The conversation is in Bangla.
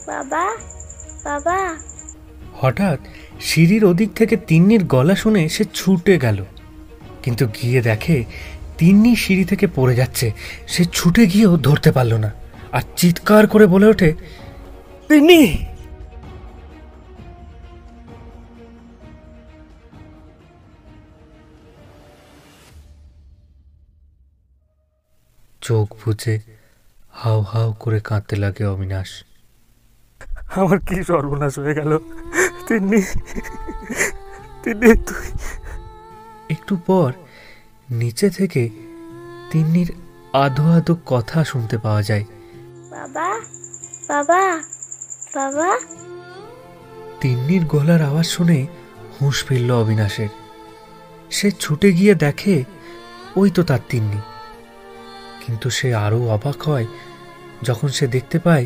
বাবা, বাবা। হঠাৎ সিঁড়ির ওদিক থেকে তিন্নির গলা শুনে সে ছুটে গেল, কিন্তু গিয়ে দেখে তিন্নি সিঁড়ি থেকে পড়ে যাচ্ছে। সে ছুটে গিয়েও ধরতে পারল না, আর চিৎকার করে বলে ওঠে, তিন্নি! চোখ বুজে হাউ হাউ করে কাঁদতে লাগে অবিনাশ। আমার কি সর্বনাশ হয়ে গেল! তিন্নি, তিন্নি তুই! একটু পর নিচে থেকে তিন্নির আধো আধো কথা শুনতে পাওয়া যায়। বাবা, বাবা, বাবা। তিন্নির গলার আওয়াজ শুনে হুঁশ ফিরল অবিনাশের। সে ছুটে গিয়ে দেখে ওই তো তার তিন্নি, কিন্তু সে আরো অবাক হয় যখন সে দেখতে পায়